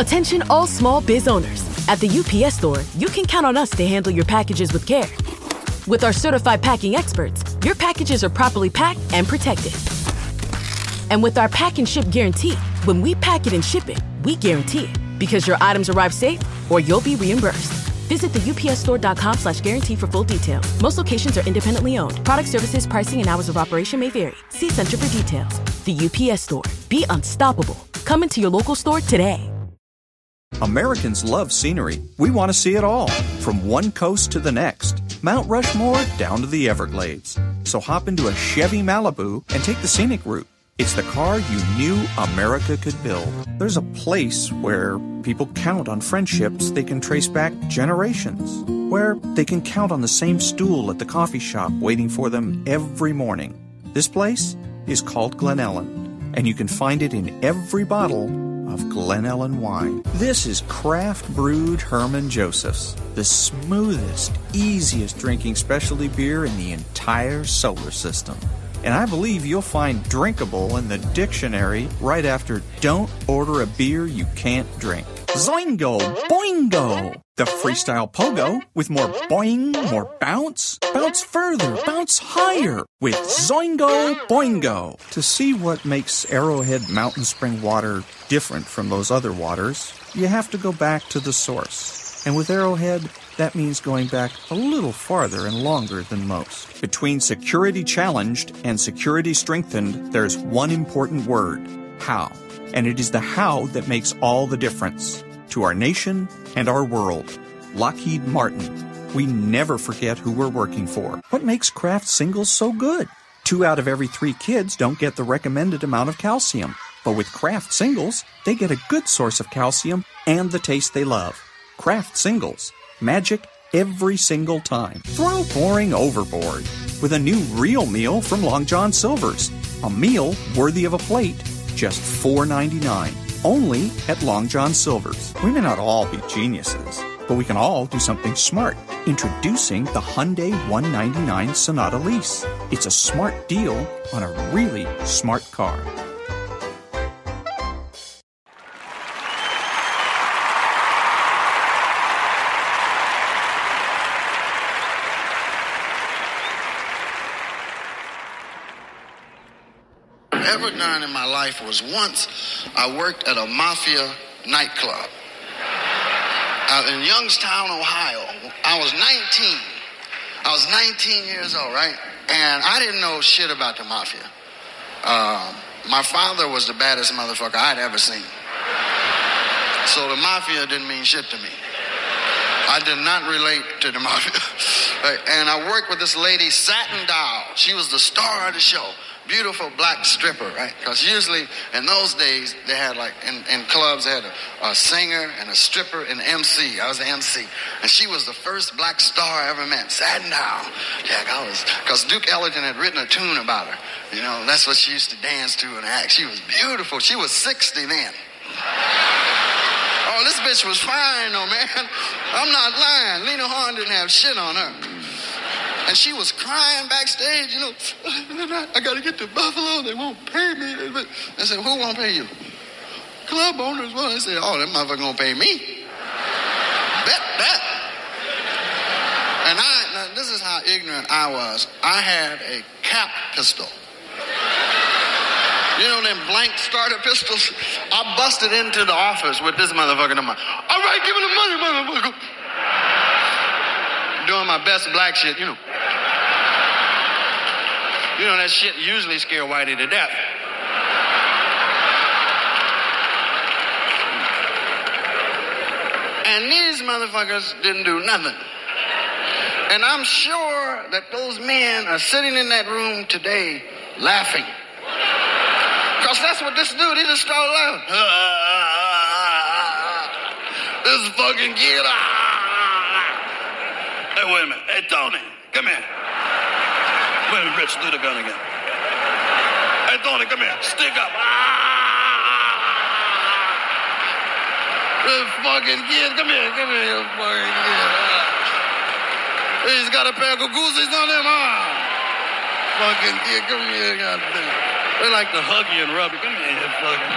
Attention all small biz owners. At the UPS Store, you can count on us to handle your packages with care. With our certified packing experts, your packages are properly packed and protected. And with our pack and ship guarantee, when we pack it and ship it, we guarantee it. Because your items arrive safe or you'll be reimbursed. Visit the upsstore.com/guarantee for full details. Most locations are independently owned. Product services, pricing, and hours of operation may vary. See Center for details. The UPS Store. Be unstoppable. Come into your local store today. Americans love scenery. We want to see it all, from one coast to the next, Mount Rushmore down to the Everglades. So hop into a Chevy Malibu and take the scenic route. It's the car you knew America could build. There's a place where people count on friendships they can trace back generations, where they can count on the same stool at the coffee shop waiting for them every morning. This place is called Glen Ellen, and you can find it in every bottle of Glen Ellen wine. This is craft brewed Herman Joseph's, the smoothest, easiest drinking specialty beer in the entire solar system. And I believe you'll find drinkable in the dictionary right after don't order a beer you can't drink. Zoingo! Boingo! The freestyle pogo with more boing, more bounce. Bounce further, bounce higher with Zoingo Boingo. To see what makes Arrowhead Mountain Spring water different from those other waters, you have to go back to the source. And with Arrowhead, that means going back a little farther and longer than most. Between security challenged and security strengthened, there's one important word: how. And it is the how that makes all the difference to our nation and our world. Lockheed Martin. We never forget who we're working for. What makes Kraft Singles so good? 2 out of every 3 kids don't get the recommended amount of calcium. But with Kraft Singles, they get a good source of calcium and the taste they love. Kraft Singles. Magic every single time. Throw boring overboard with a new real meal from Long John Silver's. A meal worthy of a plate. Just $4.99. Only at Long John Silver's. We may not all be geniuses, but we can all do something smart. Introducing the Hyundai 199 Sonata Lease. It's a smart deal on a really smart car. Ever done in my life was once I worked at a mafia nightclub in Youngstown, Ohio. I was 19. I was 19 years old, right? And I didn't know shit about the mafia. My father was the baddest motherfucker I'd ever seen. So the mafia didn't mean shit to me. I did not relate to the mafia. Right? And I worked with this lady, Satin Doll. She was the star of the show. Beautiful black stripper, right? Because usually in those days, they had like, in clubs, they had a singer and a stripper and an MC. I was an MC. And she was the first black star I ever met. Satin Doll. Jack, because Duke Ellington had written a tune about her. You know, that's what she used to dance to and act. She was beautiful. She was 60 then. Oh, this bitch was fine though, man. I'm not lying. Lena Horne didn't have shit on her. And she was crying backstage, you know, I got to get to Buffalo. They won't pay me. I said, who won't pay you? Club owners will. They said, oh, that motherfucker going to pay me. Bet that. And now, this is how ignorant I was. I had a cap pistol. You know them blank starter pistols? I busted into the office with this motherfucker in my, all right, give me the money, motherfucker. Doing my best black shit, you know. You know, that shit usually scare Whitey to death. And these motherfuckers didn't do nothing. And I'm sure that those men are sitting in that room today laughing. Because that's what this dude, he just started laughing. This fucking kid. Hey, wait a minute. Hey, Tony, come here. Wait a minute, Rich, do the gun again. Hey, Tony, come here. Stick up. This fucking kid, come here, you fucking kid. He's got a pair of goosies on him, Fucking kid, come here, goddamn. They like to hug you and rub you. Come here, fucking.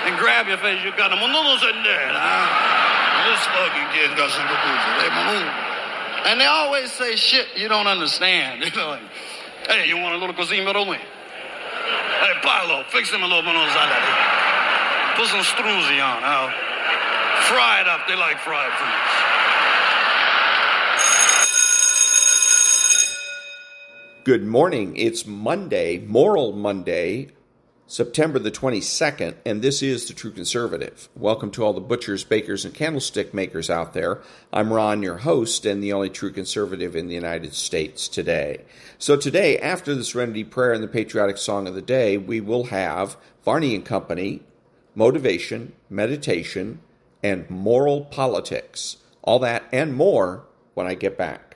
and grab your face. You got them. This fucking kid got some good. And they always say shit you don't understand. You know, like, hey, you want a little cocina with me? Hey, Paolo, fix him a little monosalad. Put some struzzi on. Fry it up. They like fried foods. Good morning. It's Monday, Moral Monday, September the 22nd, and this is The True Conservative. Welcome to all the butchers, bakers, and candlestick makers out there. I'm Ron, your host, and the only true conservative in the United States today. So today, after the Serenity Prayer and the patriotic song of the day, we will have Varney and Company, motivation, meditation, and moral politics. All that and more when I get back.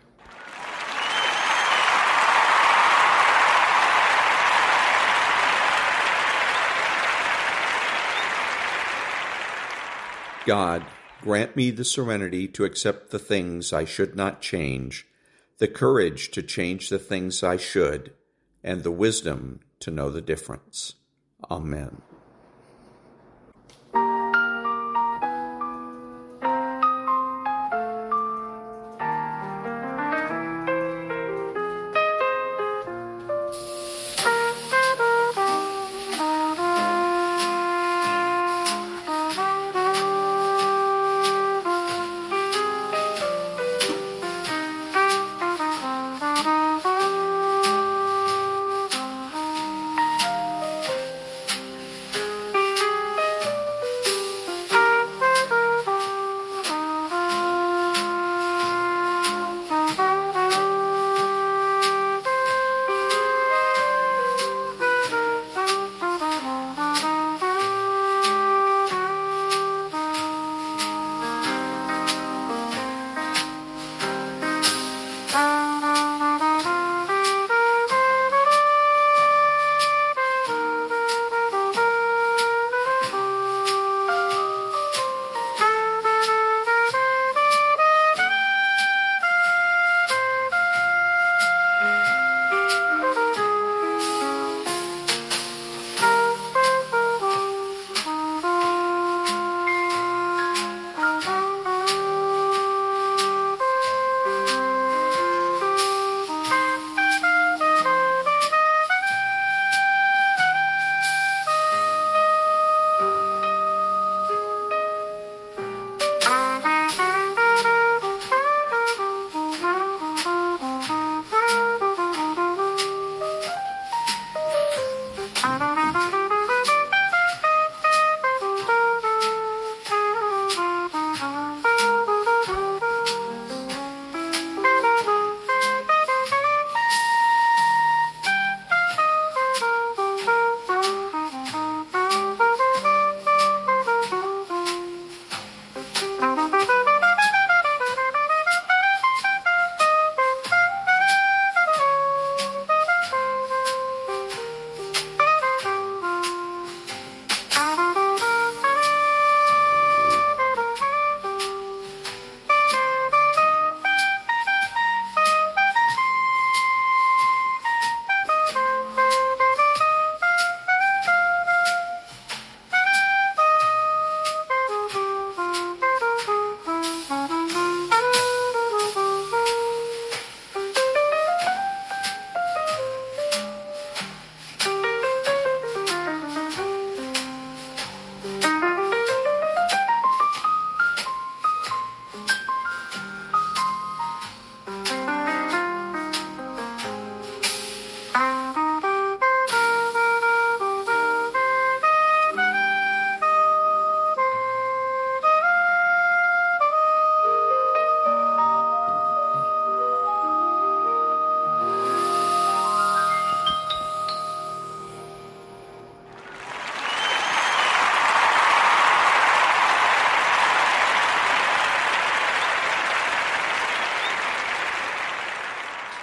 God, grant me the serenity to accept the things I should not change, the courage to change the things I should, and the wisdom to know the difference. Amen.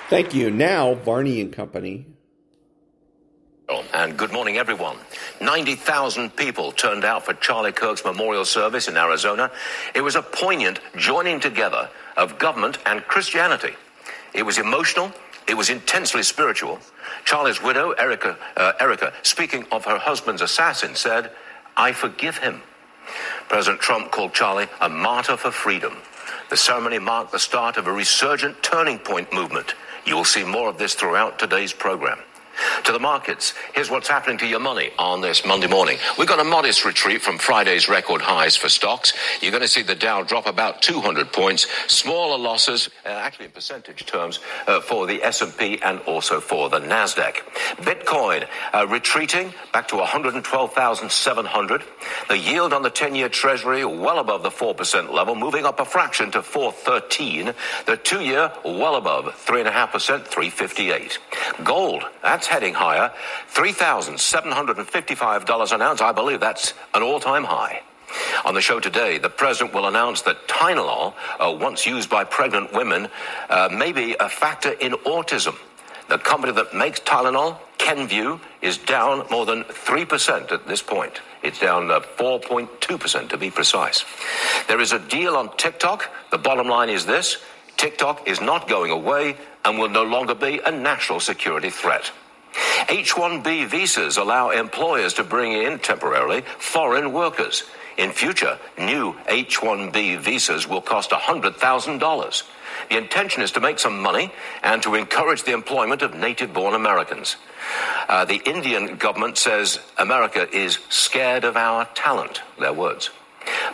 Thank you. Now, Varney and Company. And good morning, everyone. 90,000 people turned out for Charlie Kirk's memorial service in Arizona. It was a poignant joining together of government and Christianity. It was emotional. It was intensely spiritual. Charlie's widow, Erica, speaking of her husband's assassin, said, I forgive him. President Trump called Charlie a martyr for freedom. The ceremony marked the start of a resurgent turning point movement. You will see more of this throughout today's program. To the markets, here's what's happening to your money on this Monday morning. We've got a modest retreat from Friday's record highs for stocks. You're going to see the Dow drop about 200 points. Smaller losses, actually in percentage terms, for the S&P and also for the NASDAQ. Bitcoin retreating back to 112,700. The yield on the 10-year Treasury well above the 4% level, moving up a fraction to 4.13. The 2-year well above 3.5%, 3.58. Gold, that's heading higher, $3,755 an ounce. I believe that's an all-time high. On the show today, the president will announce that Tylenol, once used by pregnant women, may be a factor in autism. The company that makes Tylenol, Kenvue, is down more than 3% at this point. It's down 4.2% to be precise. There is a deal on TikTok. The bottom line is this: TikTok is not going away and will no longer be a national security threat. H-1B visas allow employers to bring in, temporarily, foreign workers. In future, new H-1B visas will cost $100,000. The intention is to make some money and to encourage the employment of native-born Americans. The Indian government says America is scared of our talent, their words.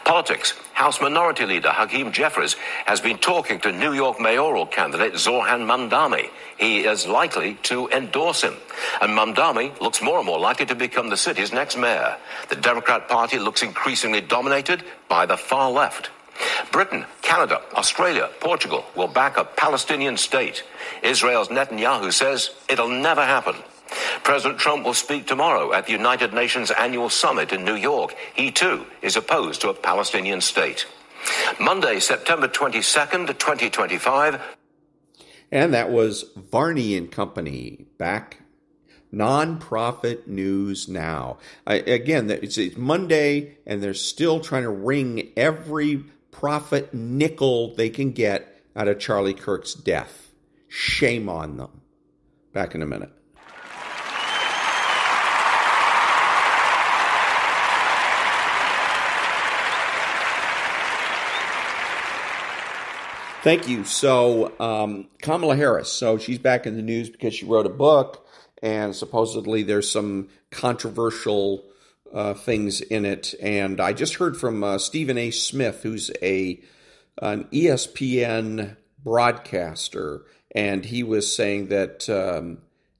Politics. House Minority Leader Hakeem Jeffries has been talking to New York mayoral candidate Zohran Mamdani. He is likely to endorse him. And Mamdani looks more and more likely to become the city's next mayor. The Democrat Party looks increasingly dominated by the far left. Britain, Canada, Australia, Portugal will back a Palestinian state. Israel's Netanyahu says it'll never happen. President Trump will speak tomorrow at the United Nations Annual Summit in New York. He, too, is opposed to a Palestinian state. Monday, September 22nd, 2025. And that was Varney and Company, back. Nonprofit news now. Again, it's Monday, and they're still trying to wring every profit nickel they can get out of Charlie Kirk's death. Shame on them. Back in a minute. Thank you. So, Kamala Harris, so she's back in the news because she wrote a book, and supposedly there's some controversial things in it. And I just heard from Stephen A. Smith, who's an ESPN broadcaster, and he was saying that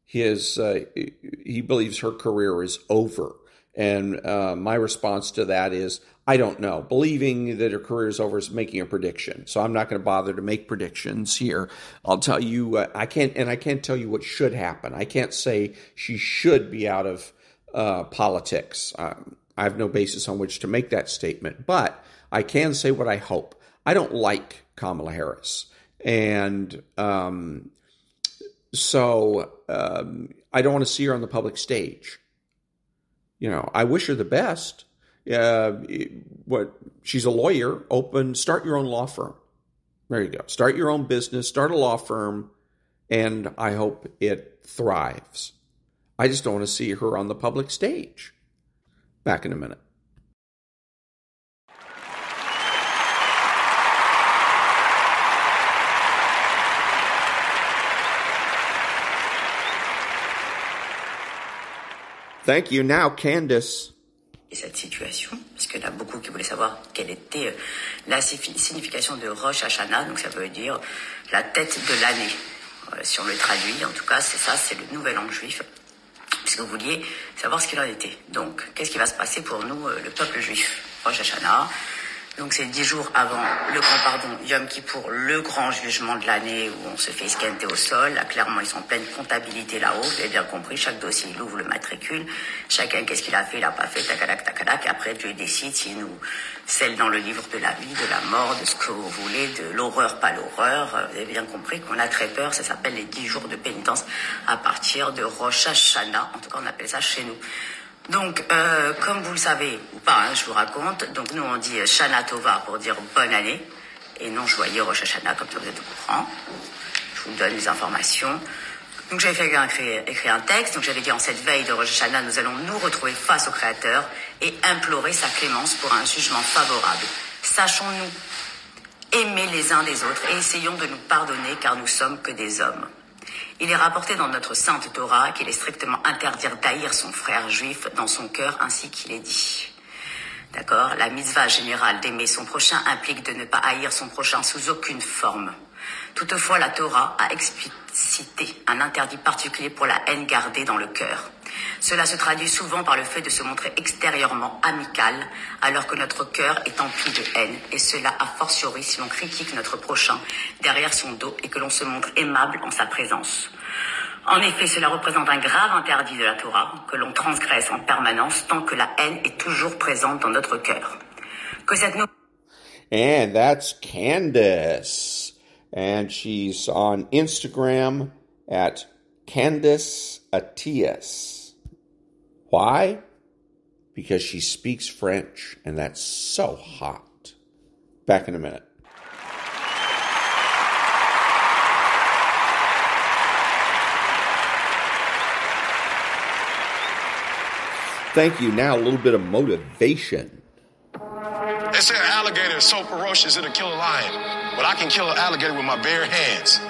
he believes her career is over. And my response to that is, I don't know. Believing that her career is over is making a prediction. So I'm not going to bother to make predictions here. I'll tell you, I can't tell you what should happen. I can't say she should be out of politics. I have no basis on which to make that statement. But I can say what I hope. I don't like Kamala Harris. And so I don't want to see her on the public stage. You know, I wish her the best. She's a lawyer. Start your own law firm. There you go. Start your own business. Start a law firm, and I hope it thrives. I just don't want to see her on the public stage. Back in a minute. Thank you. Now, Candice. Cette situation, parce qu'il y en a beaucoup qui voulaient savoir quelle était la signification de Rosh Hashanah, donc ça veut dire la tête de l'année. Si on le traduit, en tout cas, c'est ça, c'est le nouvel an juif, puisque vous vouliez savoir ce qu'il en était. Donc, qu'est-ce qui va se passer pour nous, le peuple juif? Rosh Hashanah, donc c'est 10 jours avant le grand pardon, Yom Kippour, le grand jugement de l'année où on se fait esquinter au sol. Là, clairement, ils sont en pleine comptabilité là-haut. Vous avez bien compris, chaque dossier, il ouvre le matricule. Chacun, qu'est-ce qu'il a fait, il n'a pas fait, tacadac. Après, Dieu décide s'il nous scelle dans le livre de la vie, de la mort, de ce que vous voulez, de l'horreur, pas l'horreur. Vous avez bien compris qu'on a très peur. Ça s'appelle les 10 jours de pénitence à partir de Rosh Hashanah. En tout cas, on appelle ça chez nous. Donc, comme vous le savez, ou pas, je vous raconte, donc nous on dit Shana Tova pour dire bonne année, et non je voyais Rosh Hashanah, comme ça vous êtes au courant. Je vous donne les informations. Donc j'avais écrit un texte, donc j'avais dit en cette veille de Rosh Hashanah, nous allons nous retrouver face au Créateur et implorer sa clémence pour un jugement favorable. Sachons-nous aimer les uns des autres et essayons de nous pardonner car nous sommes que des hommes. Il est rapporté dans notre sainte Torah qu'il est strictement interdit d'haïr son frère juif dans son cœur ainsi qu'il est dit. D'accord ? La mitzvah générale d'aimer son prochain implique de ne pas haïr son prochain sous aucune forme. Toutefois, la Torah a explicité un interdit particulier pour la haine gardée dans le cœur. Cela se traduit souvent par le fait de se montrer extérieurement amical alors que notre cœur est empli de haine, et cela a fortiori si l'on critique notre prochain derrière son dos et que l'on se montre aimable en sa présence. En effet, cela représente un grave interdit de la Torah que l'on transgresse en permanence tant que la haine est toujours présente dans notre cœur. Que cette And that's Candice. And she's on Instagram at Candice Atias. Why? Because she speaks French, and that's so hot. Back in a minute. Thank you. Now a little bit of motivation. They say an alligator is so ferocious it'll kill a lion. But I can kill an alligator with my bare hands.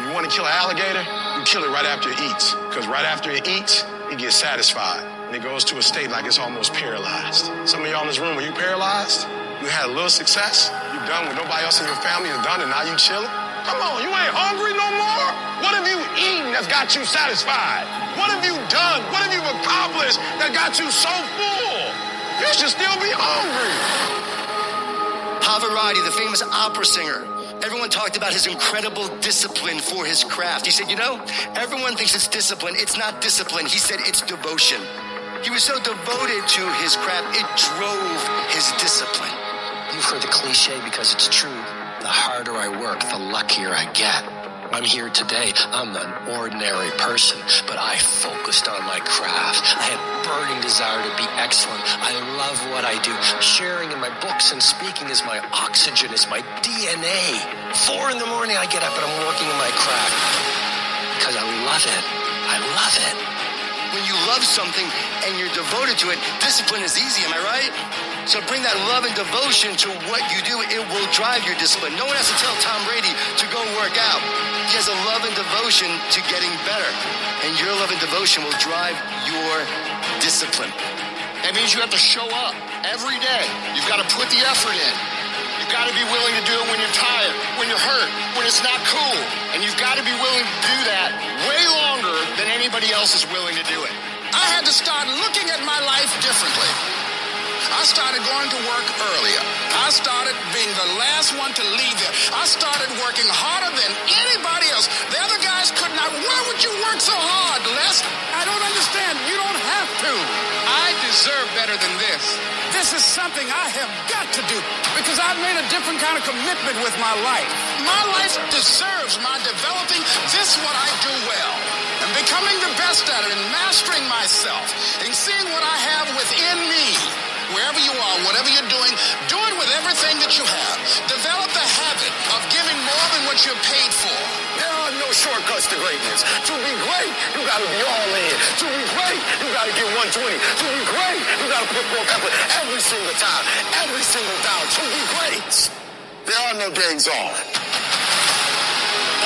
You want to kill an alligator? You kill it right after it eats. Because right after it eats, it gets satisfied. And it goes to a state like it's almost paralyzed. Some of y'all in this room, are you paralyzed? You had a little success? You done what nobody else in your family has done and now you chilling? Come on, you ain't hungry no more? What have you eaten that's got you satisfied? What have you done? What have you accomplished that got you so full? You should still be hungry. Pavarotti, the famous opera singer, everyone talked about his incredible discipline for his craft. He said, you know, everyone thinks it's discipline. It's not discipline. He said it's devotion. He was so devoted to his craft, it drove his discipline. You've heard the cliche because it's true. The harder I work, the luckier I get. I'm here today. I'm an ordinary person, but I focused on my craft. I had burning desire to be excellent. I love what I do. Sharing in my books and speaking is my oxygen, is my DNA. 4 a.m, I get up and I'm working on my craft because I love it. I love it. When you love something and you're devoted to it, discipline is easy, am I right? So bring that love and devotion to what you do. It will drive your discipline. No one has to tell Tom Brady to go work out. He has a love and devotion to getting better. And your love and devotion will drive your discipline. That means you have to show up every day. You've got to put the effort in. You've got to be willing to do it when you're tired, when you're hurt, when it's not cool. And you've got to be willing to do that way longer than anybody else is willing to do it. I had to start looking at my life differently. I started going to work earlier. I started being the last one to leave there. I started working harder than anybody else. The other guys could not. Why would you work so hard, Les? I don't understand. You don't have to. I deserve better than this. This is something I have got to do because I've made a different kind of commitment with my life. My life deserves my developing this what I do well and becoming the best at it and mastering myself and seeing what I have within me. Wherever you are, whatever you're doing, do it with everything that you have. Develop the habit of giving more than what you're paid for. There are no shortcuts to greatness. To be great, you gotta be all in. To be great, you gotta get 120. To be great, you gotta put more effort every single time, every single down. To be great, there are no days off.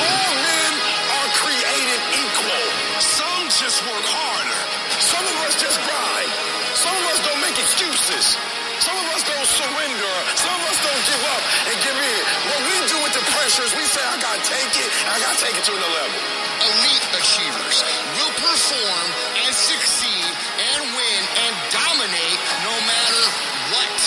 All men are created equal. Some just work harder. Some of us just grind. Some of us don't make excuses. Some of us don't surrender. Some of us don't give up and give in. What we do with the pressure is we say, I gotta take it, I gotta take it to another level. Elite achievers will perform and succeed and win and dominate no matter what.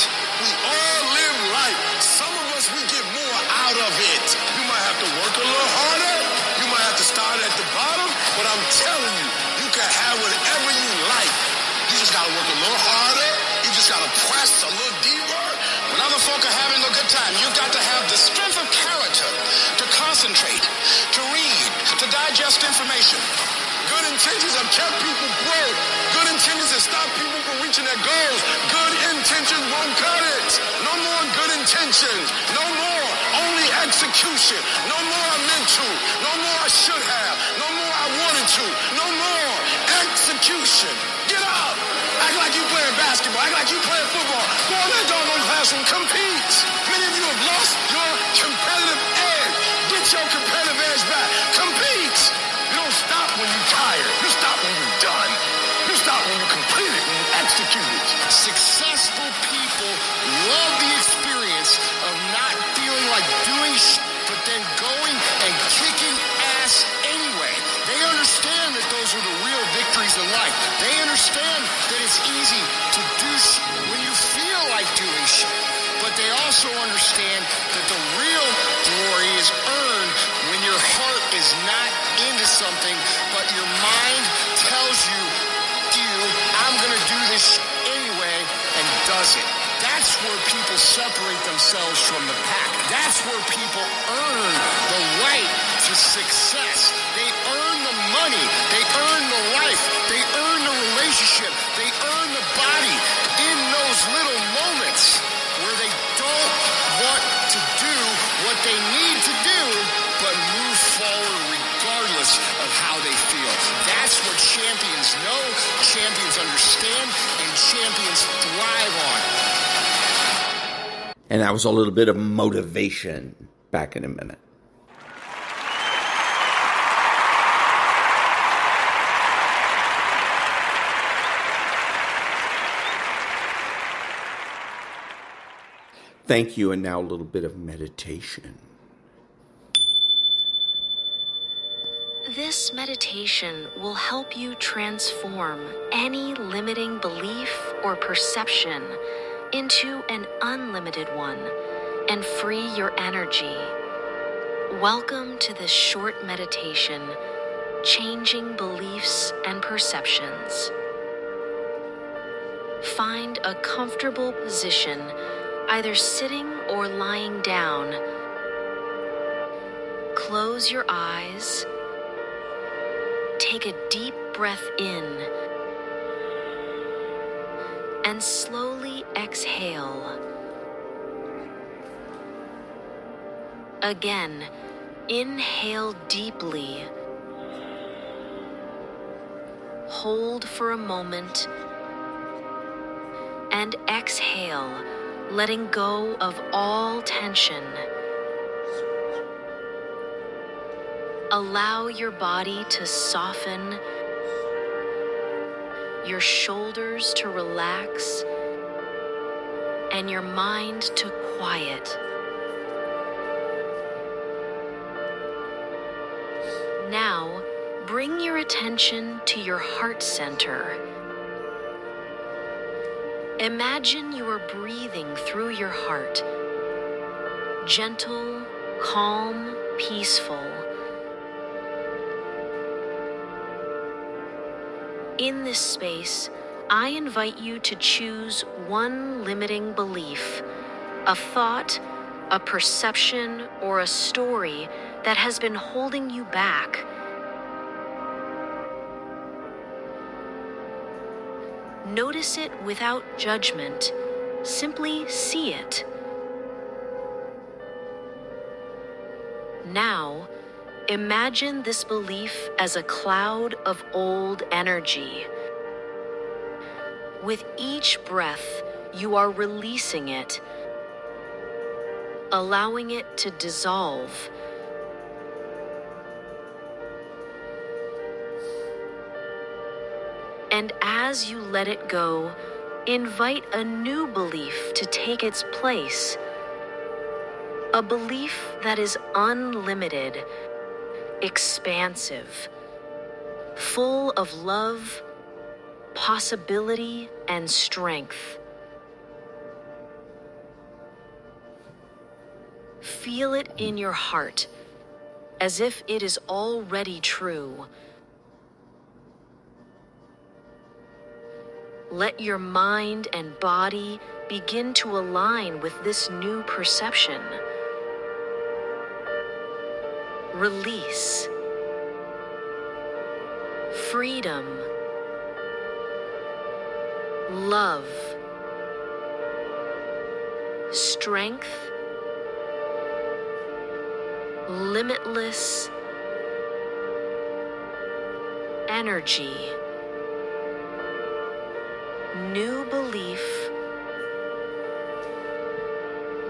We all live life. Some of us, we get more out of it. You might have to work a little harder. You might have to start at the bottom. But I'm telling you, you can have whatever you like. You just gotta work a little harder. You just gotta press a little deeper. When other folk are having a good time, you've got to have the strength of character to concentrate, to read, to digest information. Good intentions have kept people broke. Good intentions have stopped people from reaching their goals. Good intentions won't cut it. No more good intentions. No more only execution. No more I meant to. No more I should have. No more I wanted to. No more execution. Get up. Act like you playing basketball. Act like you playing football. Go in that doggone classroom. Compete. Many of you have lost your competitive edge. Get your competitive edge back. Compete. You don't stop when you're tired. You stop when you're done. You stop when you complete it, when you execute it. Successful people love the experience of not feeling like doing shit, but then going and kicking ass anyway. They understand that those are the real victories in life. They understand that it's easy to do shit when you feel like doing shit. But they also understand that the real glory is earned when your heart is not into something, but your mind tells you, I'm going to do this anyway, and does it. That's where people separate themselves from the pack. That's where people earn the right to success. They earn the money. They earn the life. They earn the relationship. They earn the body in those little moments where they don't want to do what they need to do, but move forward regardless of how they feel. That's what champions know, champions understand, and champions thrive on. And that was a little bit of motivation. Back in a minute. Thank you, and now a little bit of meditation. This meditation will help you transform any limiting belief or perception into an unlimited one and free your energy. Welcome to this short meditation, Changing Beliefs and Perceptions. Find a comfortable position, either sitting or lying down. Close your eyes. Take a deep breath in and slowly exhale. Again, inhale deeply. Hold for a moment and exhale, letting go of all tension. Allow your body to soften, your shoulders to relax, and your mind to quiet. Now, bring your attention to your heart center. Imagine you are breathing through your heart. Gentle, calm, peaceful. In this space, I invite you to choose one limiting belief, a thought, a perception, or a story that has been holding you back. Notice it without judgment. Simply see it. Now, imagine this belief as a cloud of old energy. With each breath, you are releasing it, allowing it to dissolve. And as you let it go, invite a new belief to take its place. A belief that is unlimited, expansive, full of love, possibility, and strength. Feel it in your heart, as if it is already true. Let your mind and body begin to align with this new perception. Release. Freedom. Love. Strength. Limitless energy. new belief,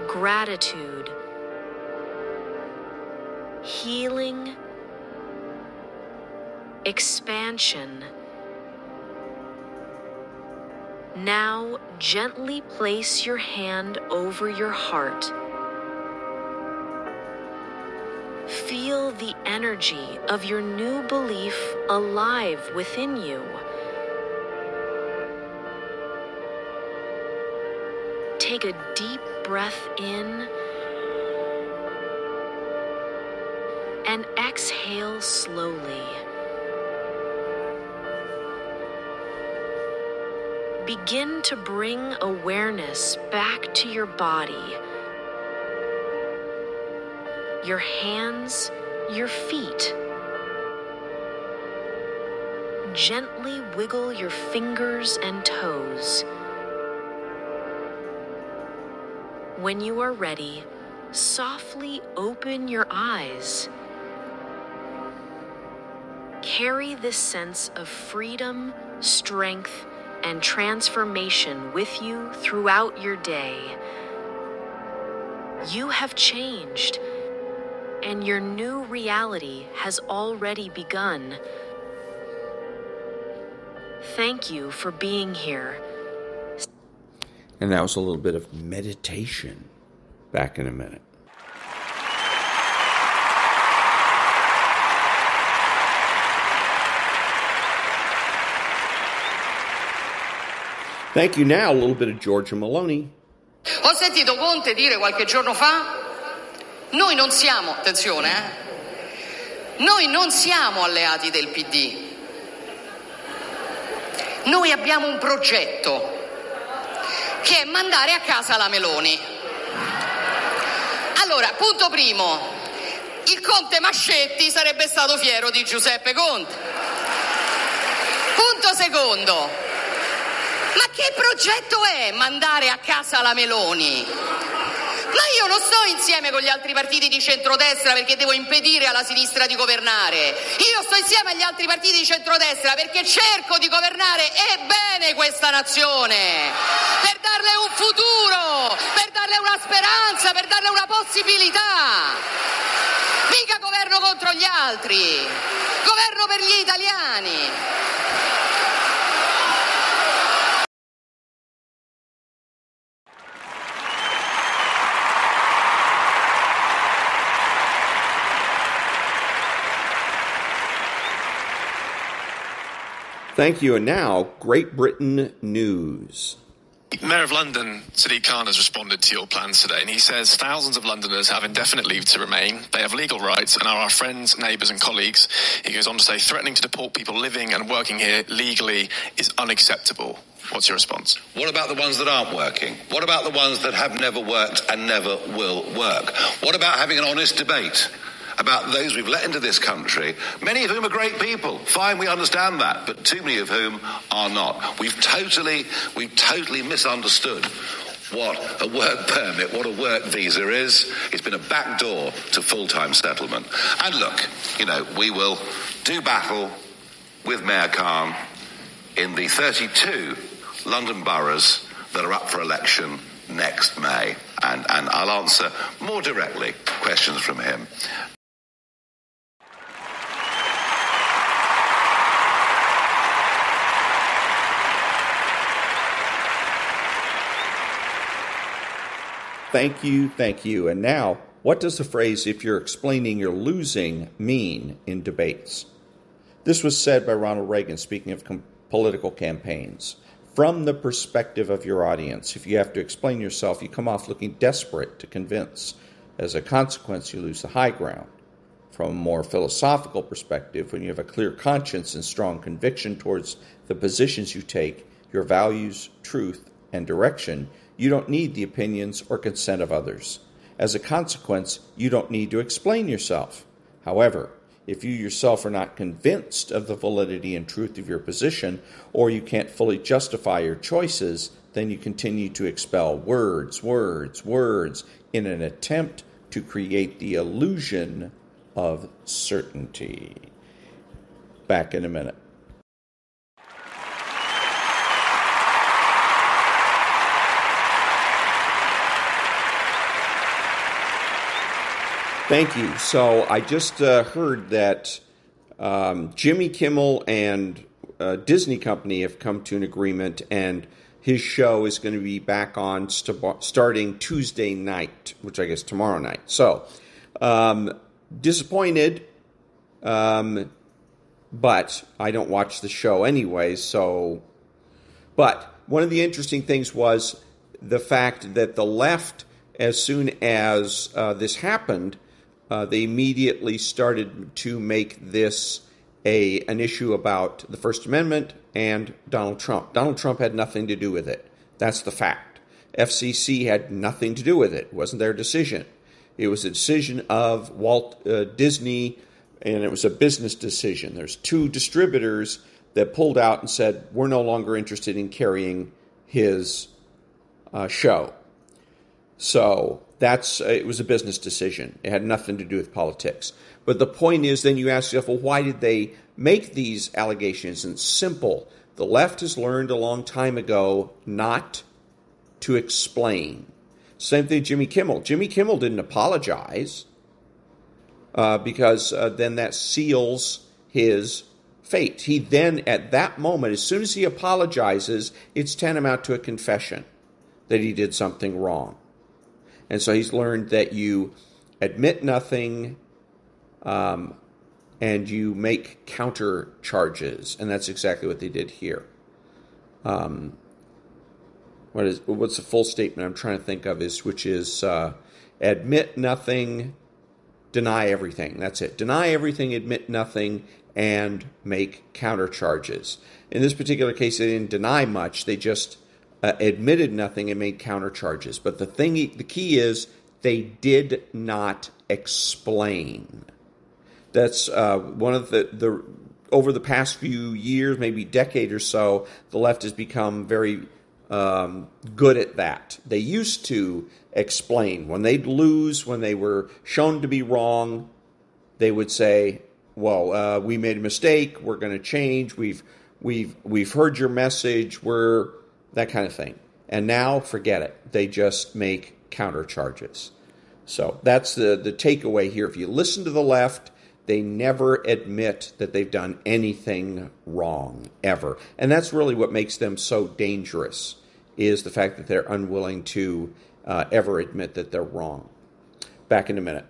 gratitude, healing, expansion. Now gently place your hand over your heart. Feel the energy of your new belief alive within you. Take a deep breath in and exhale slowly. Begin to bring awareness back to your body, your hands, your feet. Gently wiggle your fingers and toes. When you are ready, softly open your eyes. Carry this sense of freedom, strength, and transformation with you throughout your day. You have changed, and your new reality has already begun. Thank you for being here. And that was a little bit of meditation. Back in a minute. Thank you. Now, a little bit of Giorgia Meloni. Ho sentito Conte dire qualche giorno fa, noi non siamo, attenzione, noi non siamo alleati del PD. Noi abbiamo un progetto che è mandare a casa la Meloni. Allora, punto primo, il Conte Mascetti sarebbe stato fiero di Giuseppe Conte. Punto secondo, ma che progetto è mandare a casa la Meloni? Ma io non sto insieme con gli altri partiti di centrodestra perché devo impedire alla sinistra di governare. Io sto insieme agli altri partiti di centrodestra perché cerco di governare e bene questa nazione, per darle un futuro, per darle una speranza, per darle una possibilità. Mica governo contro gli altri, governo per gli italiani. Thank you. And now, Great Britain news. Mayor of London, Sadiq Khan, has responded to your plans today, and he says thousands of Londoners have indefinite leave to remain. They have legal rights and are our friends, neighbours and colleagues. He goes on to say threatening to deport people living and working here legally is unacceptable. What's your response? What about the ones that aren't working? What about the ones that have never worked and never will work? What about having an honest debate about those we've let into this country, many of whom are great people? Fine, we understand that, but too many of whom are not. We've totally misunderstood what a work permit, what a work visa is. It's been a backdoor to full-time settlement. And look, we will do battle with Mayor Khan in the 32 London boroughs that are up for election next May. And I'll answer more directly questions from him. Thank you. And now, what does the phrase, if you're explaining you're losing, mean in debates? This was said by Ronald Reagan, speaking of political campaigns. From the perspective of your audience, if you have to explain yourself, you come off looking desperate to convince. As a consequence, you lose the high ground. From a more philosophical perspective, when you have a clear conscience and strong conviction towards the positions you take, your values, truth, and direction, you don't need the opinions or consent of others. As a consequence, you don't need to explain yourself. However, if you yourself are not convinced of the validity and truth of your position, or you can't fully justify your choices, then you continue to expel words in an attempt to create the illusion of certainty. Back in a minute. Thank you. So I just heard that Jimmy Kimmel and Disney Company have come to an agreement, and his show is going to be back on starting Tuesday night, which I guess tomorrow night. So disappointed, but I don't watch the show anyway. But one of the interesting things was the fact that the left, as soon as this happened, they immediately started to make this an issue about the First Amendment and Donald Trump. Donald Trump had nothing to do with it. That's the fact. FCC had nothing to do with it. It wasn't their decision. It was a decision of Walt Disney, and it was a business decision. There's two distributors that pulled out and said, we're no longer interested in carrying his show. So it was a business decision. It had nothing to do with politics. But the point is, then you ask yourself, well, why did they make these allegations? And it's simple. The left has learned a long time ago not to explain. Same thing, Jimmy Kimmel. Jimmy Kimmel didn't apologize because then that seals his fate. He then, at that moment, as soon as he apologizes, it's tantamount to a confession that he did something wrong. And so he's learned that you admit nothing and you make counter charges. And that's exactly what they did here. What's the full statement I'm trying to think of which is admit nothing, deny everything. That's it. Deny everything, admit nothing, and make counter charges. In this particular case, they didn't deny much. They just admitted nothing and made counter charges. But the key is they did not explain. That's one of the over the past few years, maybe decade or so, the left has become very good at that. They used to explain. When they'd lose, when they were shown to be wrong, they would say, well, we made a mistake, we're going to change, we've heard your message, that kind of thing. And now, forget it. They just make counter charges. So that's the takeaway here. If you listen to the left, they never admit that they've done anything wrong, ever. And that's really what makes them so dangerous, is the fact that they're unwilling to ever admit that they're wrong. Back in a minute.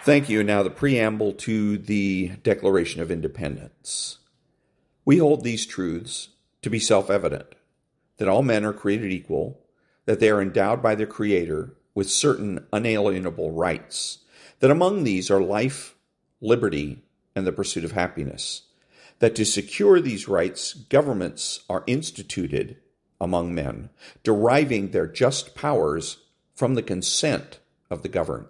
Thank you. Now the preamble to the Declaration of Independence. We hold these truths to be self-evident, that all men are created equal, that they are endowed by their Creator with certain unalienable rights, that among these are life, liberty, and the pursuit of happiness, that to secure these rights, governments are instituted among men, deriving their just powers from the consent of the governed,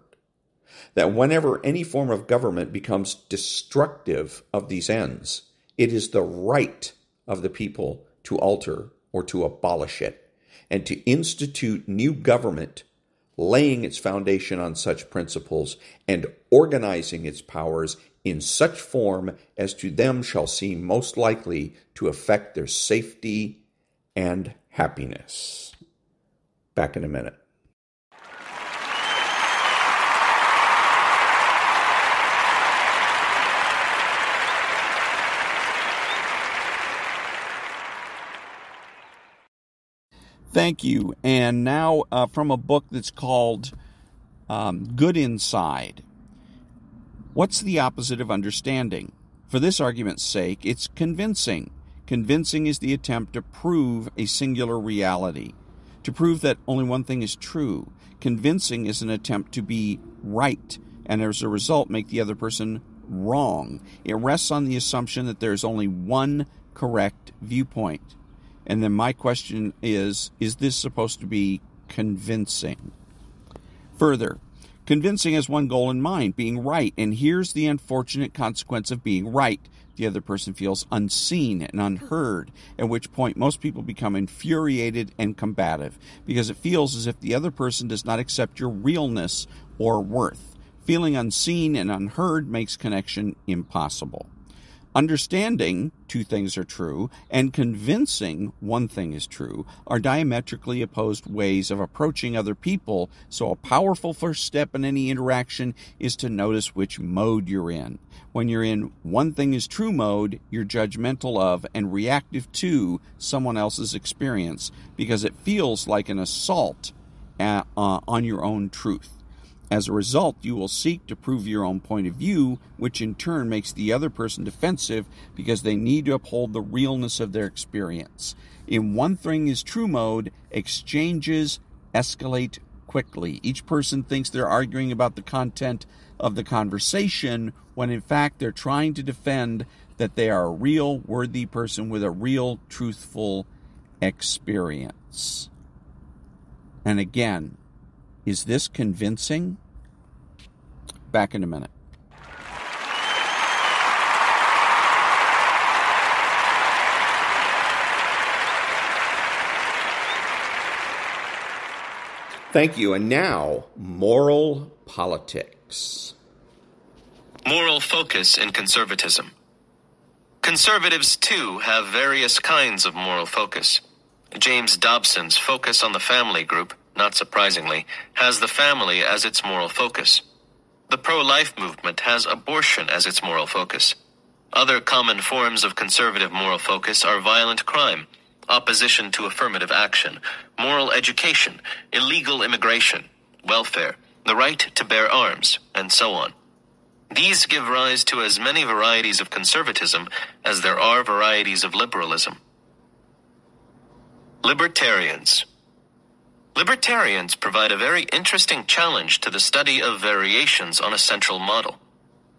that whenever any form of government becomes destructive of these ends, it is the right of the people to alter or to abolish it, and to institute new government, laying its foundation on such principles, and organizing its powers in such form as to them shall seem most likely to affect their safety and happiness. Back in a minute. Thank you. And now from a book that's called Good Inside. What's the opposite of understanding? For this argument's sake, it's convincing. Convincing is the attempt to prove a singular reality, to prove that only one thing is true. Convincing is an attempt to be right, and as a result make the other person wrong. It rests on the assumption that there's only one correct viewpoint. And then my question is this supposed to be convincing? Further, convincing has one goal in mind, being right. And here's the unfortunate consequence of being right. The other person feels unseen and unheard, at which point most people become infuriated and combative, because it feels as if the other person does not accept your realness or worth. Feeling unseen and unheard makes connection impossible. Understanding two things are true and convincing one thing is true are diametrically opposed ways of approaching other people, so a powerful first step in any interaction is to notice which mode you're in. When you're in one thing is true mode, you're judgmental of and reactive to someone else's experience because it feels like an assault on your own truth. As a result, you will seek to prove your own point of view, which in turn makes the other person defensive because they need to uphold the realness of their experience. In one thing is true mode, exchanges escalate quickly. Each person thinks they're arguing about the content of the conversation when in fact they're trying to defend that they are a real, worthy person with a real, truthful experience. And again, is this convincing? Back in a minute. Thank you. And now, moral politics. Moral focus in conservatism. Conservatives, too, have various kinds of moral focus. James Dobson's focus on the family group, not surprisingly, has the family as its moral focus. The pro-life movement has abortion as its moral focus. Other common forms of conservative moral focus are violent crime, opposition to affirmative action, moral education, illegal immigration, welfare, the right to bear arms, and so on. These give rise to as many varieties of conservatism as there are varieties of liberalism. Libertarians. Libertarians provide a very interesting challenge to the study of variations on a central model.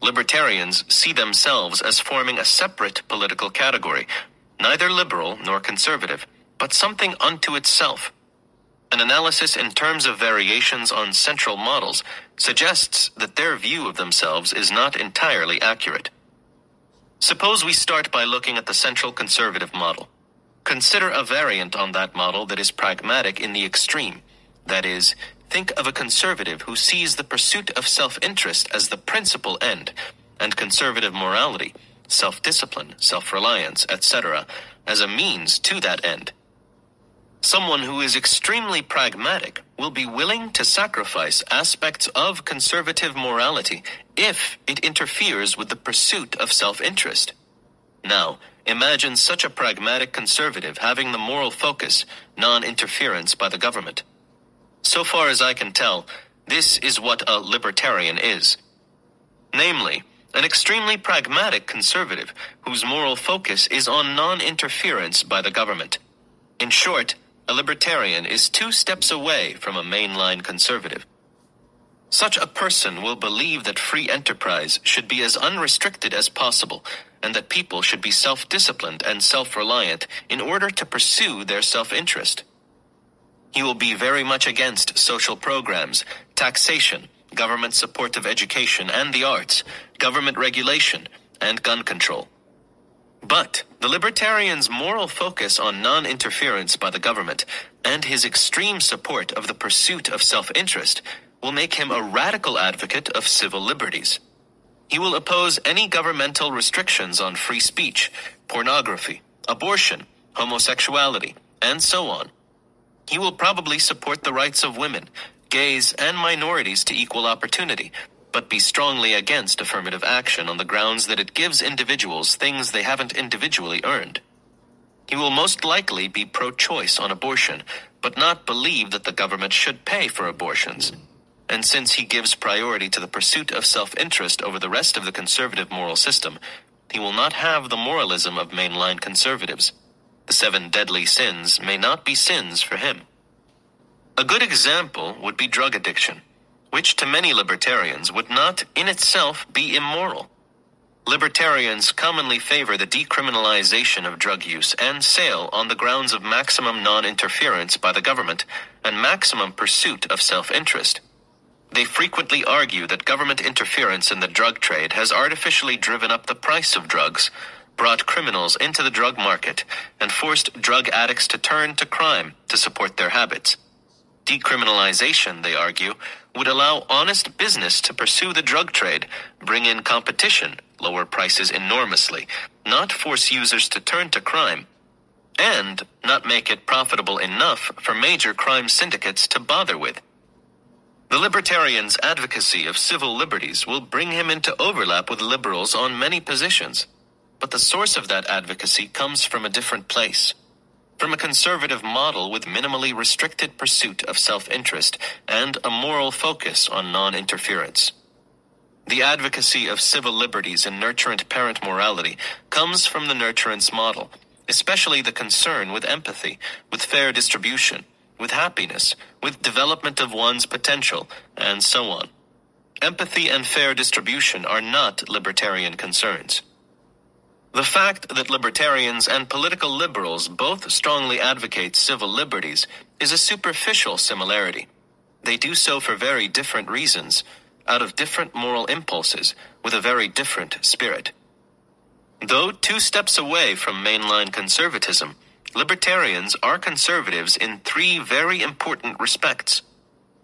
Libertarians see themselves as forming a separate political category, neither liberal nor conservative, but something unto itself. An analysis in terms of variations on central models suggests that their view of themselves is not entirely accurate. Suppose we start by looking at the central conservative model. Consider a variant on that model that is pragmatic in the extreme. That is, think of a conservative who sees the pursuit of self-interest as the principal end, and conservative morality, self-discipline, self-reliance, etc., as a means to that end. Someone who is extremely pragmatic will be willing to sacrifice aspects of conservative morality if it interferes with the pursuit of self-interest. Now, imagine such a pragmatic conservative having the moral focus, non-interference by the government. So far as I can tell, this is what a libertarian is. Namely, an extremely pragmatic conservative whose moral focus is on non-interference by the government. In short, a libertarian is 2 steps away from a mainline conservative. Such a person will believe that free enterprise should be as unrestricted as possible, and that people should be self-disciplined and self-reliant in order to pursue their self-interest. He will be very much against social programs, taxation, government support of education and the arts, government regulation, and gun control. But the libertarian's moral focus on non-interference by the government and his extreme support of the pursuit of self-interest will make him a radical advocate of civil liberties. He will oppose any governmental restrictions on free speech, pornography, abortion, homosexuality, and so on. He will probably support the rights of women, gays, and minorities to equal opportunity, but be strongly against affirmative action on the grounds that it gives individuals things they haven't individually earned. He will most likely be pro-choice on abortion, but not believe that the government should pay for abortions. And since he gives priority to the pursuit of self-interest over the rest of the conservative moral system, he will not have the moralism of mainline conservatives. The 7 deadly sins may not be sins for him. A good example would be drug addiction, which to many libertarians would not in itself be immoral. Libertarians commonly favor the decriminalization of drug use and sale on the grounds of maximum non-interference by the government and maximum pursuit of self-interest. They frequently argue that government interference in the drug trade has artificially driven up the price of drugs, brought criminals into the drug market, and forced drug addicts to turn to crime to support their habits. Decriminalization, they argue, would allow honest business to pursue the drug trade, bring in competition, lower prices enormously, not force users to turn to crime, and not make it profitable enough for major crime syndicates to bother with. The libertarian's advocacy of civil liberties will bring him into overlap with liberals on many positions, but the source of that advocacy comes from a different place. From a conservative model with minimally restricted pursuit of self-interest and a moral focus on non-interference. The advocacy of civil liberties and nurturant parent morality comes from the nurturance model, especially the concern with empathy, with fair distribution, with happiness, with development of one's potential, and so on. Empathy and fair distribution are not libertarian concerns. The fact that libertarians and political liberals both strongly advocate civil liberties is a superficial similarity. They do so for very different reasons, out of different moral impulses, with a very different spirit. Though 2 steps away from mainline conservatism, libertarians are conservatives in 3 very important respects.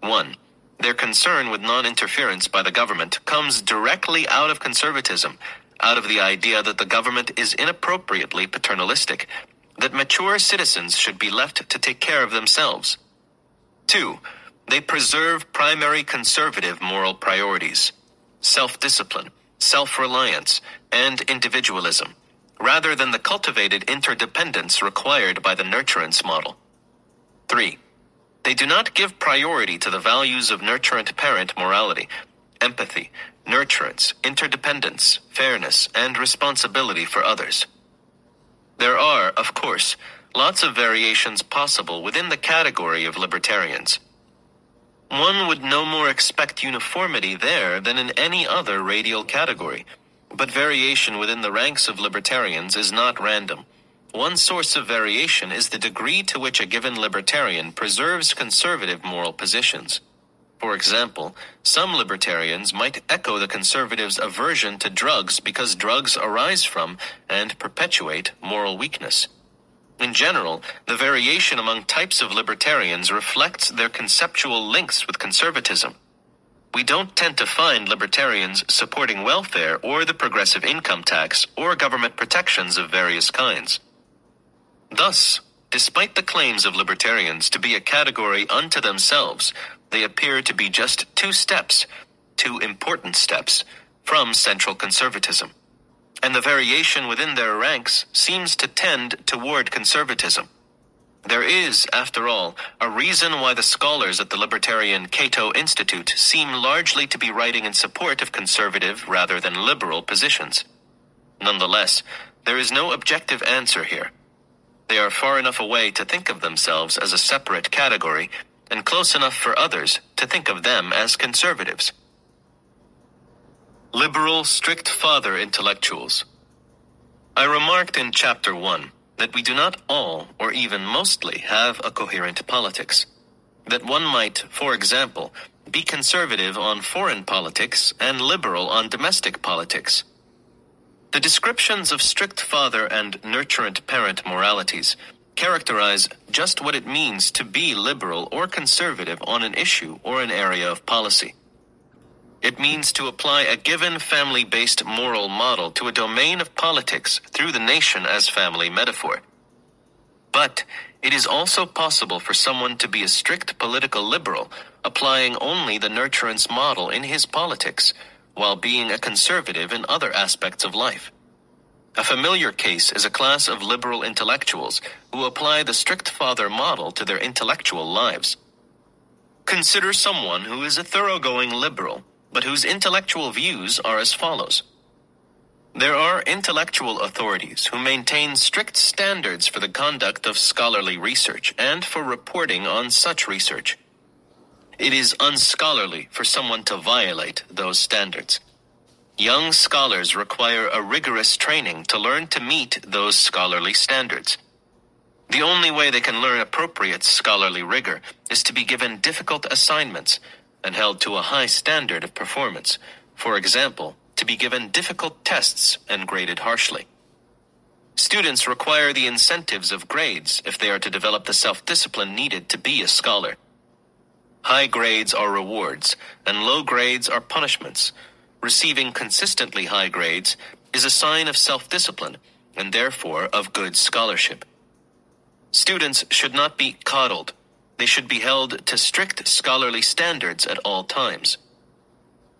1. Their concern with non-interference by the government comes directly out of conservatism, out of the idea that the government is inappropriately paternalistic, that mature citizens should be left to take care of themselves. 2. They preserve primary conservative moral priorities, self-discipline, self-reliance, and individualism, rather than the cultivated interdependence required by the nurturance model. 3. They do not give priority to the values of nurturant parent morality, empathy, nurturance, interdependence, fairness, and responsibility for others. There are, of course, lots of variations possible within the category of libertarians. One would no more expect uniformity there than in any other radial category, but variation within the ranks of libertarians is not random. One source of variation is the degree to which a given libertarian preserves conservative moral positions. For example, some libertarians might echo the conservatives' aversion to drugs because drugs arise from and perpetuate moral weakness. In general, the variation among types of libertarians reflects their conceptual links with conservatism. We don't tend to find libertarians supporting welfare or the progressive income tax or government protections of various kinds. Thus, despite the claims of libertarians to be a category unto themselves, they appear to be just 2 steps, 2 important steps, from central conservatism. And the variation within their ranks seems to tend toward conservatism. There is, after all, a reason why the scholars at the Libertarian Cato Institute seem largely to be writing in support of conservative rather than liberal positions. Nonetheless, there is no objective answer here. They are far enough away to think of themselves as a separate category, and close enough for others to think of them as conservatives. Liberal strict father intellectuals. I remarked in Chapter 1 that we do not all, or even mostly, have a coherent politics. That one might, for example, be conservative on foreign politics and liberal on domestic politics. The descriptions of strict father and nurturant parent moralities characterize just what it means to be liberal or conservative on an issue or an area of policy. It means to apply a given family-based moral model to a domain of politics through the nation as family metaphor. But it is also possible for someone to be a strict political liberal, applying only the nurturance model in his politics, while being a conservative in other aspects of life. A familiar case is a class of liberal intellectuals who apply the strict father model to their intellectual lives. Consider someone who is a thoroughgoing liberal, but whose intellectual views are as follows. There are intellectual authorities who maintain strict standards for the conduct of scholarly research and for reporting on such research. It is unscholarly for someone to violate those standards. Young scholars require a rigorous training to learn to meet those scholarly standards. The only way they can learn appropriate scholarly rigor is to be given difficult assignments and held to a high standard of performance. For example, to be given difficult tests and graded harshly. Students require the incentives of grades if they are to develop the self-discipline needed to be a scholar. High grades are rewards, and low grades are punishments. Receiving consistently high grades is a sign of self-discipline, and therefore of good scholarship. Students should not be coddled. They should be held to strict scholarly standards at all times.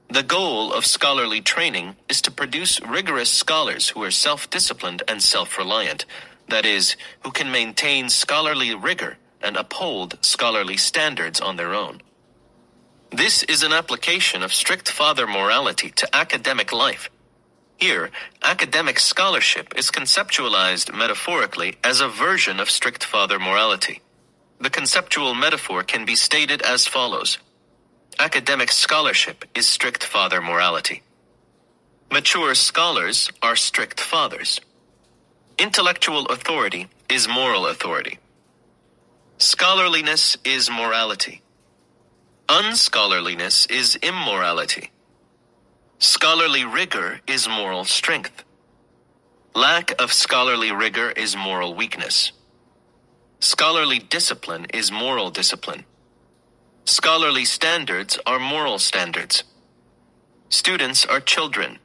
The goal of scholarly training is to produce rigorous scholars who are self-disciplined and self-reliant, that is, who can maintain scholarly rigor and uphold scholarly standards on their own. This is an application of strict father morality to academic life. Here, academic scholarship is conceptualized metaphorically as a version of strict father morality. The conceptual metaphor can be stated as follows. Academic scholarship is strict father morality. Mature scholars are strict fathers. Intellectual authority is moral authority. Scholarliness is morality. Unscholarliness is immorality. Scholarly rigor is moral strength. Lack of scholarly rigor is moral weakness. Scholarly discipline is moral discipline. Scholarly standards are moral standards. Students are children.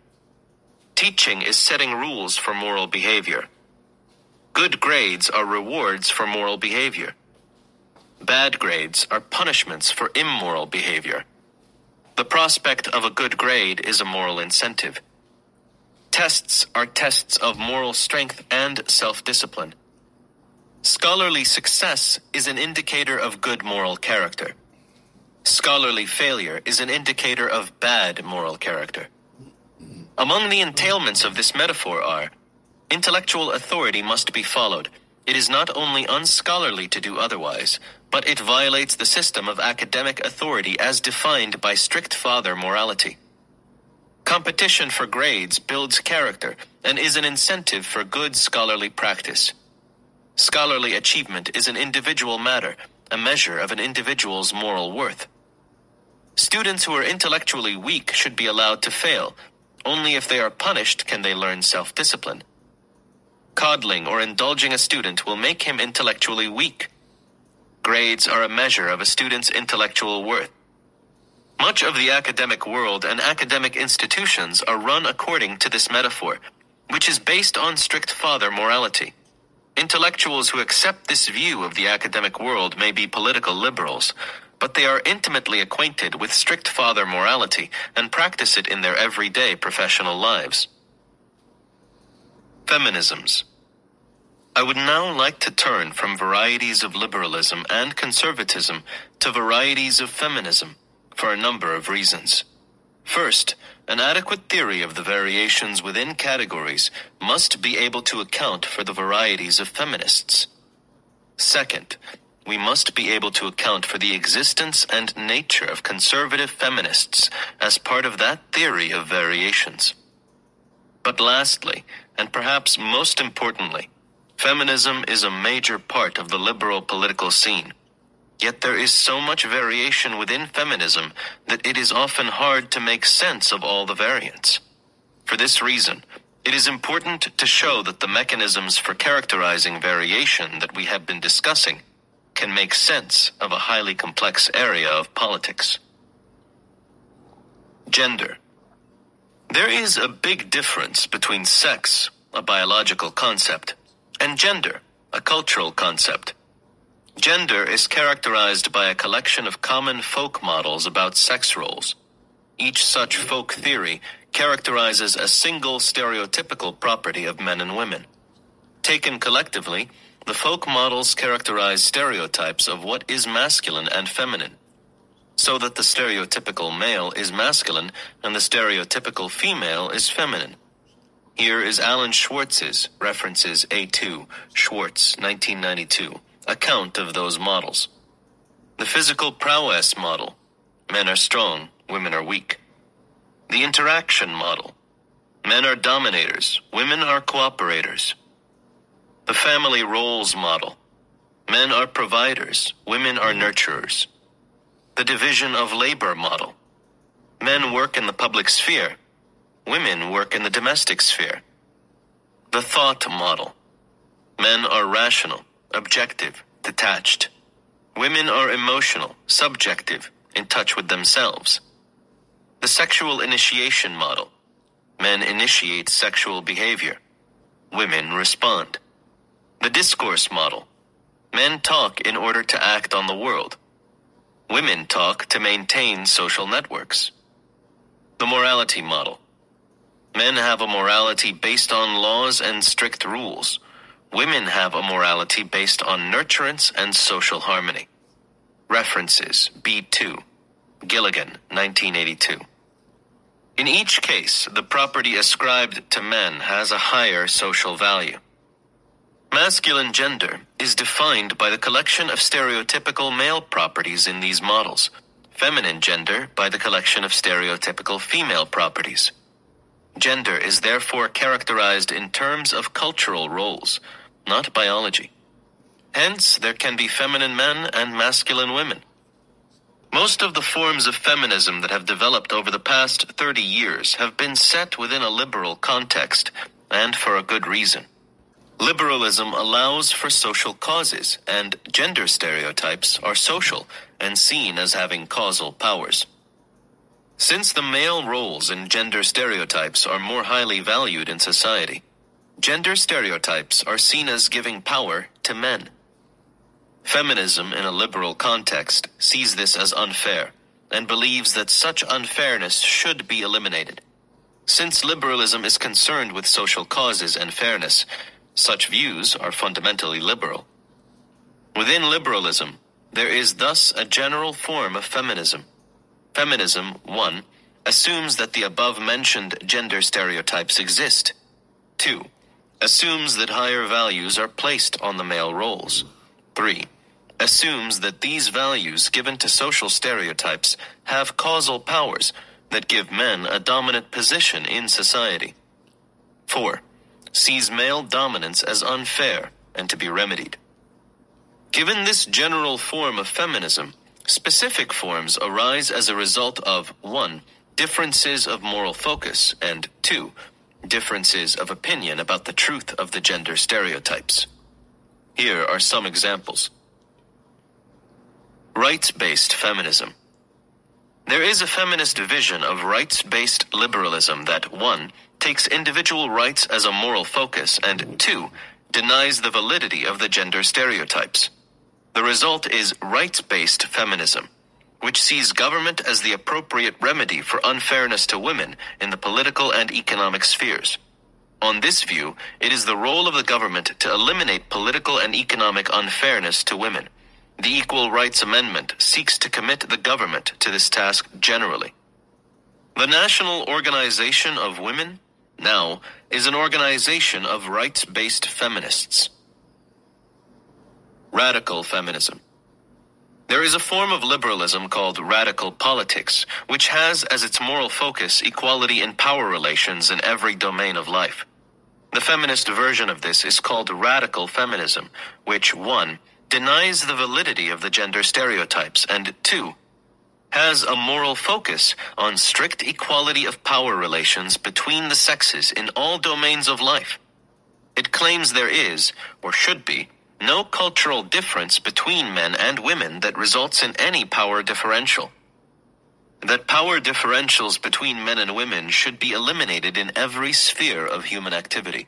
Teaching is setting rules for moral behavior. Good grades are rewards for moral behavior. Bad grades are punishments for immoral behavior. The prospect of a good grade is a moral incentive. Tests are tests of moral strength and self-discipline. Scholarly success is an indicator of good moral character. Scholarly failure is an indicator of bad moral character. Among the entailments of this metaphor are, intellectual authority must be followed. It is not only unscholarly to do otherwise, but it violates the system of academic authority as defined by strict father morality. Competition for grades builds character and is an incentive for good scholarly practice. Scholarly achievement is an individual matter, a measure of an individual's moral worth. Students who are intellectually weak should be allowed to fail. Only if they are punished can they learn self-discipline. Coddling or indulging a student will make him intellectually weak. Grades are a measure of a student's intellectual worth. Much of the academic world and academic institutions are run according to this metaphor, which is based on strict father morality. Intellectuals who accept this view of the academic world may be political liberals, but they are intimately acquainted with strict father morality and practice it in their everyday professional lives. Feminisms. I would now like to turn from varieties of liberalism and conservatism to varieties of feminism, for a number of reasons. First, an adequate theory of the variations within categories must be able to account for the varieties of feminists. Second, we must be able to account for the existence and nature of conservative feminists as part of that theory of variations. But lastly, and perhaps most importantly, feminism is a major part of the liberal political scene. Yet there is so much variation within feminism that it is often hard to make sense of all the variants. For this reason, it is important to show that the mechanisms for characterizing variation that we have been discussing can make sense of a highly complex area of politics. Gender. There is a big difference between sex, a biological concept, and gender, a cultural concept. Gender is characterized by a collection of common folk models about sex roles. Each such folk theory characterizes a single stereotypical property of men and women. Taken collectively, the folk models characterize stereotypes of what is masculine and feminine, so that the stereotypical male is masculine and the stereotypical female is feminine. Here is Alan Schwartz's, references A2, Schwartz, 1992, account of those models. The physical prowess model. Men are strong, women are weak. The interaction model. Men are dominators, women are cooperators. The family roles model. Men are providers, women are nurturers. The division of labor model. Men work in the public sphere. Women work in the domestic sphere. The thought model. Men are rational, objective, detached. Women are emotional, subjective, in touch with themselves. The sexual initiation model. Men initiate sexual behavior. Women respond. The discourse model. Men talk in order to act on the world. Women talk to maintain social networks. The morality model. Men have a morality based on laws and strict rules. Women have a morality based on nurturance and social harmony. References B2. Gilligan, 1982. In each case, the property ascribed to men has a higher social value. Masculine gender is defined by the collection of stereotypical male properties in these models. Feminine gender by the collection of stereotypical female properties. Gender is therefore characterized in terms of cultural roles, not biology. Hence, there can be feminine men and masculine women. Most of the forms of feminism that have developed over the past 30 years have been set within a liberal context, and for a good reason. Liberalism allows for social causes, and gender stereotypes are social and seen as having causal powers. Since the male roles in gender stereotypes are more highly valued in society, gender stereotypes are seen as giving power to men. Feminism in a liberal context sees this as unfair and believes that such unfairness should be eliminated. Since liberalism is concerned with social causes and fairness, such views are fundamentally liberal. Within liberalism, there is thus a general form of feminism. Feminism, 1, assumes that the above-mentioned gender stereotypes exist. 2, assumes that higher values are placed on the male roles. 3, assumes that these values given to social stereotypes have causal powers that give men a dominant position in society. 4, sees male dominance as unfair and to be remedied. Given this general form of feminism, specific forms arise as a result of 1, differences of moral focus, and 2, differences of opinion about the truth of the gender stereotypes. Here are some examples. Rights-based feminism. There is a feminist vision of rights-based liberalism that 1, takes individual rights as a moral focus, and 2, denies the validity of the gender stereotypes. The result is rights-based feminism, which sees government as the appropriate remedy for unfairness to women in the political and economic spheres. On this view, it is the role of the government to eliminate political and economic unfairness to women. The Equal Rights Amendment seeks to commit the government to this task generally. The National Organization of Women, now, is an organization of rights-based feminists. Radical feminism. There is a form of liberalism called radical politics, which has as its moral focus equality in power relations in every domain of life. The feminist version of this is called radical feminism, which 1, denies the validity of the gender stereotypes, and 2, has a moral focus on strict equality of power relations between the sexes in all domains of life. It claims there is, or should be, no cultural difference between men and women that results in any power differential. That power differentials between men and women should be eliminated in every sphere of human activity,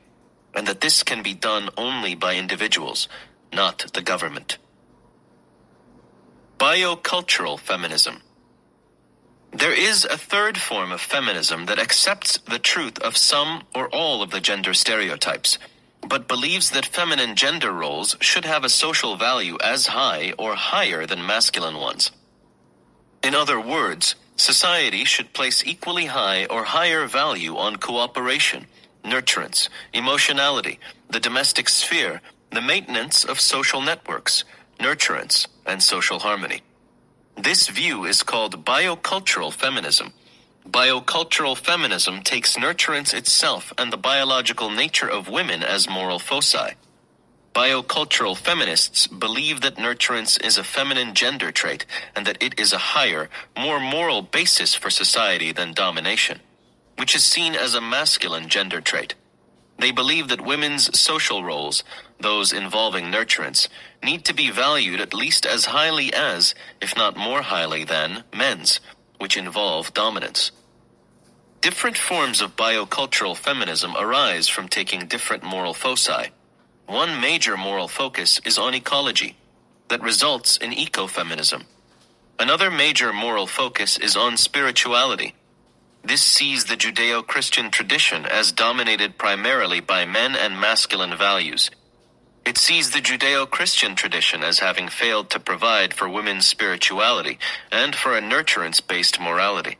and that this can be done only by individuals, not the government. Biocultural feminism. There is a third form of feminism that accepts the truth of some or all of the gender stereotypes, but believes that feminine gender roles should have a social value as high or higher than masculine ones. In other words, society should place equally high or higher value on cooperation, nurturance, emotionality, the domestic sphere, the maintenance of social networks, nurturance, and social harmony. This view is called biocultural feminism. Biocultural feminism takes nurturance itself and the biological nature of women as moral foci. Biocultural feminists believe that nurturance is a feminine gender trait and that it is a higher, more moral basis for society than domination, which is seen as a masculine gender trait. They believe that women's social roles, those involving nurturance, need to be valued at least as highly as, if not more highly than, men's, which involve dominance. Different forms of biocultural feminism arise from taking different moral foci. One major moral focus is on ecology, that results in ecofeminism. Another major moral focus is on spirituality. This sees the Judeo-Christian tradition as dominated primarily by men and masculine values. It sees the Judeo-Christian tradition as having failed to provide for women's spirituality and for a nurturance-based morality.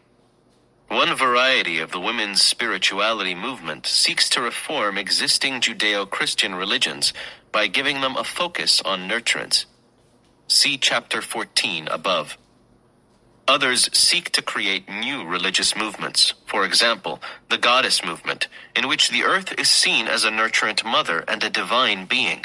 One variety of the women's spirituality movement seeks to reform existing Judeo-Christian religions by giving them a focus on nurturance. See Chapter 14 above. Others seek to create new religious movements, for example, the goddess movement, in which the earth is seen as a nurturant mother and a divine being.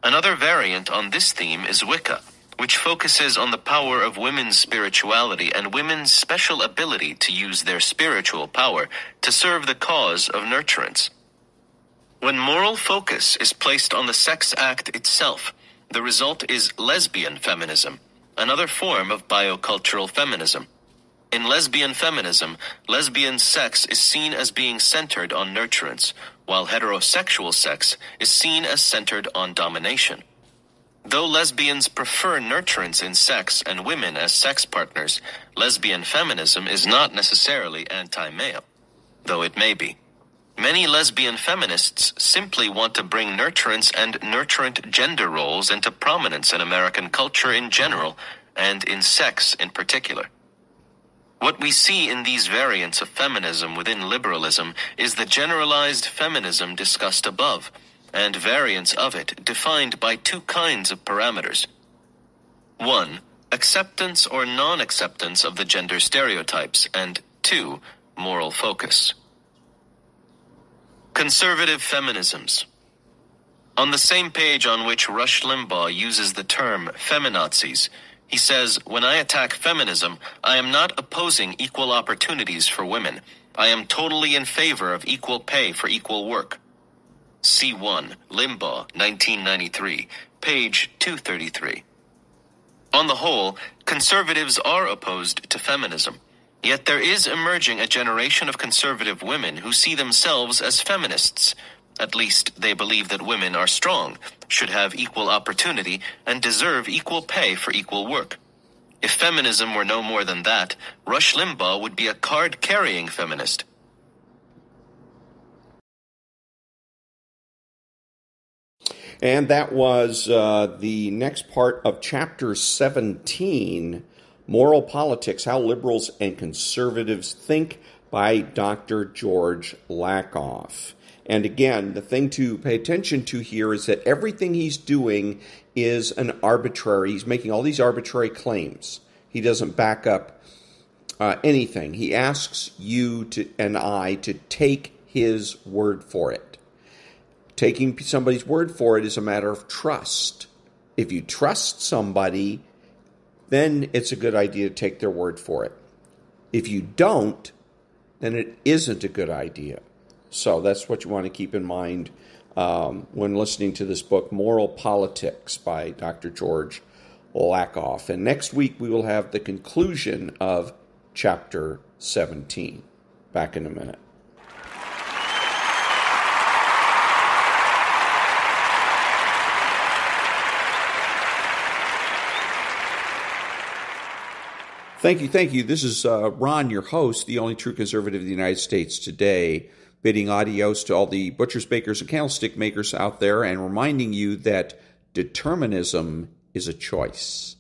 Another variant on this theme is Wicca, which focuses on the power of women's spirituality and women's special ability to use their spiritual power to serve the cause of nurturance. When moral focus is placed on the sex act itself, the result is lesbian feminism, another form of biocultural feminism. In lesbian feminism, lesbian sex is seen as being centered on nurturance, while heterosexual sex is seen as centered on domination. Though lesbians prefer nurturance in sex and women as sex partners, lesbian feminism is not necessarily anti-male, though it may be. Many lesbian feminists simply want to bring nurturance and nurturant gender roles into prominence in American culture in general, and in sex in particular. What we see in these variants of feminism within liberalism is the generalized feminism discussed above, and variants of it defined by two kinds of parameters. 1. Acceptance or non-acceptance of the gender stereotypes, and 2. Moral focus. Conservative feminisms. On the same page on which Rush Limbaugh uses the term feminazis, he says, "When I attack feminism, I am not opposing equal opportunities for women. I am totally in favor of equal pay for equal work." C1, Limbaugh, 1993, page 233. On the whole, conservatives are opposed to feminism. Yet there is emerging a generation of conservative women who see themselves as feminists. At least they believe that women are strong, should have equal opportunity, and deserve equal pay for equal work. If feminism were no more than that, Rush Limbaugh would be a card-carrying feminist. And that was the next part of Chapter 17, Moral Politics, How Liberals and Conservatives Think, by Dr. George Lakoff. And again, the thing to pay attention to here is that everything he's doing is an arbitrary, he's making all these arbitrary claims. He doesn't back up anything. He asks you and I to take his word for it. Taking somebody's word for it is a matter of trust. If you trust somebody, then it's a good idea to take their word for it. If you don't, then it isn't a good idea. So that's what you want to keep in mind when listening to this book, Moral Politics, by Dr. George Lakoff. And next week we will have the conclusion of Chapter 17. Back in a minute. Thank you. This is Ron, your host, the only true conservative of the United States today, bidding adios to all the butchers, bakers, and candlestick makers out there and reminding you that determinism is a choice.